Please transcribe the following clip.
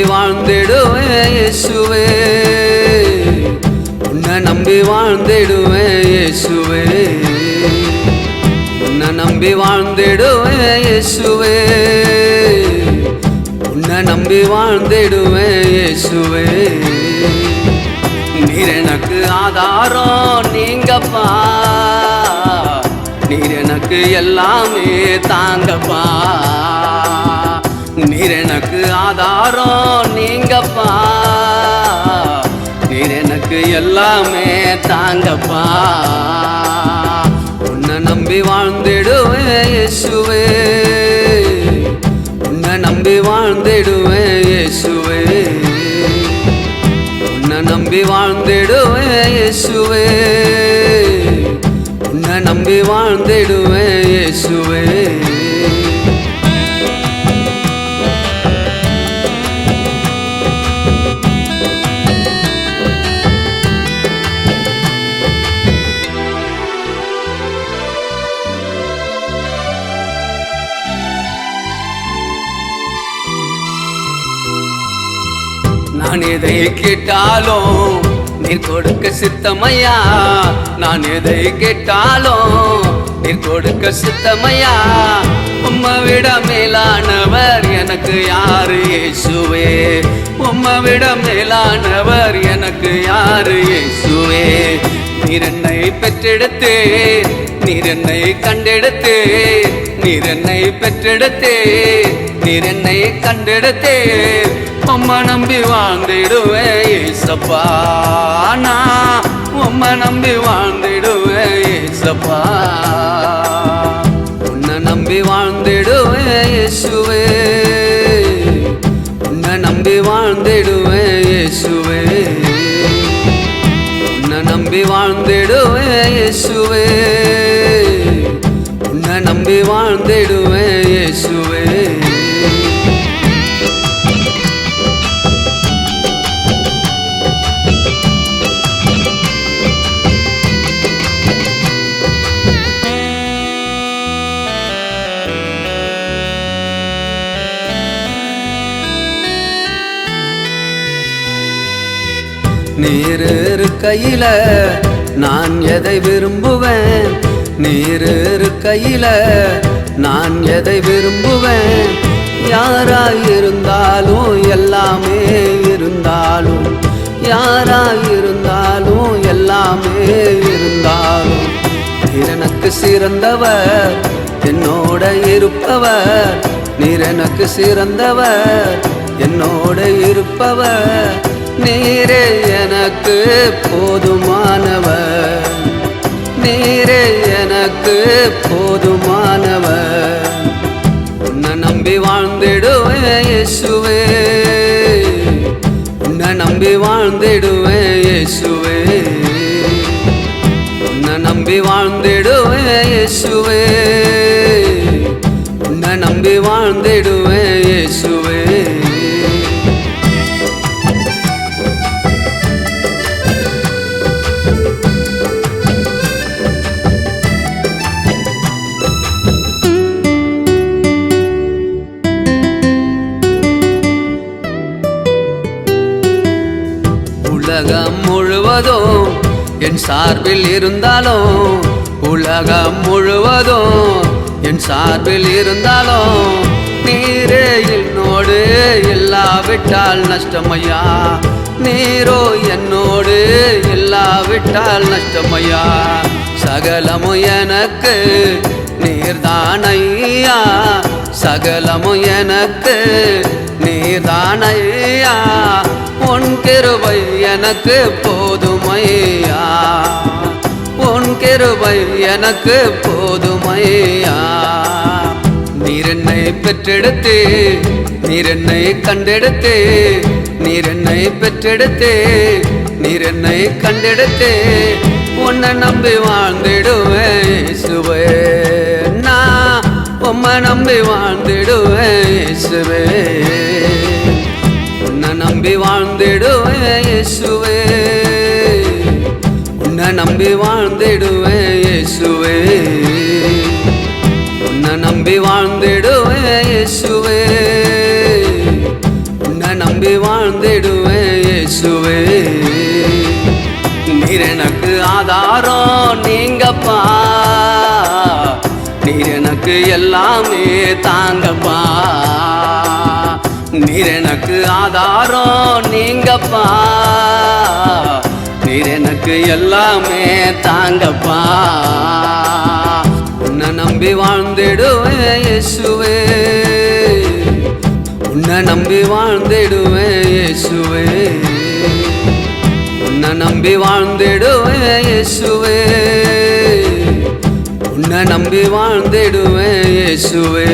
வாழ்ந்திடுவேன் இயேசுவே, உன்னை நம்பி வாழ்ந்திடுவேன் இயேசுவே, உன்னை நம்பி வாழ்ந்திடுவேன் இயேசுவே, உன்னை நம்பி வாழ்ந்திடுவேன் இயேசுவே. நீர் எனக்கு ஆதாரம் நீங்கப்பா, நீர் எனக்கு எல்லாமே தாங்கப்பா, நீர் எனக்கு ஆதாரம் நீங்கப்பா, நீர் எனக்கு எல்லாமே தாங்கப்பா. உன்னை நம்பி வாழ்ந்திடுவேன் இயேசுவே, உன்னை நம்பி வாழ்ந்திடுவேன் இயேசுவே, உன்னை நம்பி வாழ்ந்திடுவேன் இயேசுவே, உன்னை நம்பி வாழ்ந்திடுவேன் இயேசுவே. நான் எதை கேட்டாலும் நீர் கொடுக்க சித்தமையா, நான் எதை கேட்டாலும் நீர் கொடுக்க சித்தமையா. உம்மை விட மேலானவர் எனக்கு யாரு இயேசுவே, உம்மை விட மேலானவர் எனக்கு யாரு இயேசுவே. நீர் என்னை பெற்றெடுத்தே, நீர் என்னை கண்டெடுத்தே, நீர் என்னை பெற்றெடுத்தே, நீர் என்னை கண்டெடுத்தே. உம்மை நம்பி வாழ்ந்திடுவேன் ஏசப்பா, நான் உம்மை நம்பி வாழ்ந்திடுவேன் ஏசப்பா, உன்னை நம்பி வாழ்ந்திடுவேன் இயேசுவே, உன்னை நம்பி வாழ்ந்திடுவேன் இயேசுவே, உன்னை நம்பி வாழ்ந்திடுவேன் இயேசுவே, உன்னை நம்பி வாழ்ந்திடுவேன் இயேசுவே. நீர் இருக்கையில நான் எதை விரும்புவேன், நீர் இருக்கையில நான் எதை விரும்புவேன். யாராயிருந்தாலும் எல்லாமே இருந்தாலும், யாராயிருந்தாலும் எல்லாமே இருந்தாலும், நீர் எனக்கு சிறந்தவர் என்னோட இருப்பவர், நீர் எனக்கு சிறந்தவர் என்னோட இருப்பவர். நீரே எனக்கு போதுமானவர், நீரே எனக்கு போதுமானவர். உன்னை நம்பி வாழ்ந்திடுவேன் இயேசுவே, உன்னை நம்பி வாழ்ந்திடுவேன் இயேசுவே, உன்னை நம்பி வாழ்ந்திடுவேன் இயேசுவே, உன்னை நம்பி வாழ்ந்திடுவேன் இயேசுவே. உலகம் முழுவதும் என் சார்பில் இருந்தாலும், உலகம் முழுவதும் என் சார்பில் இருந்தாலும், நீரே என்னோடு இல்லாவிட்டால் நஷ்டமையா, நீரோ என்னோடு இல்லாவிட்டால் நஷ்டமையா. சகலமும் எனக்கு நீர்தானையா, சகலமும் எனக்கு நீர்தானையா. உன் கிருபை எனக்கு போதுமையா, உன் கிருபை எனக்கு போதுமையா. நீர் என்னை பெற்றெடுத்தே, நீர் என்னை கண்டெடுத்தே, நீர் என்னை பெற்றெடுத்தே, நீர் என்னை கண்டெடுத்தே. உன்னை நம்பி வாழ்ந்திடுவேன் இயேசுவே, நான் உம்மை நம்பி வாழ்ந்திடுவேன் இயேசுவே, உன்னை நம்பி வாழ்ந்திடுவேன் இயேசுவே, உன்னை நம்பி வாழ்ந்திடுவேன் இயேசுவே, உன்னை நம்பி வாழ்ந்திடுவேன் இயேசுவே, உன்னை உன்னை நம்பி வாழ்ந்திடுவேன் இயேசுவே. நீர் எனக்கு ஆதாரம் நீங்கப்பா, நீர் எனக்கு எல்லாமே தாங்கப்பா. நீர் எனக்கு ஆதாரம் நீங்கப்பா, நீர் எனக்கு எல்லாமே தாங்கப்பா. உன்னை நம்பி வாழ்ந்திடுவேன் இயேசுவே, உன்னை நம்பி வாழ்ந்திடுவேன் இயேசுவே. உன்னை நம்பி வாழ்ந்திடுவேன் இயேசுவே, உன்னை நம்பி வாழ்ந்திடுவேன் இயேசுவே.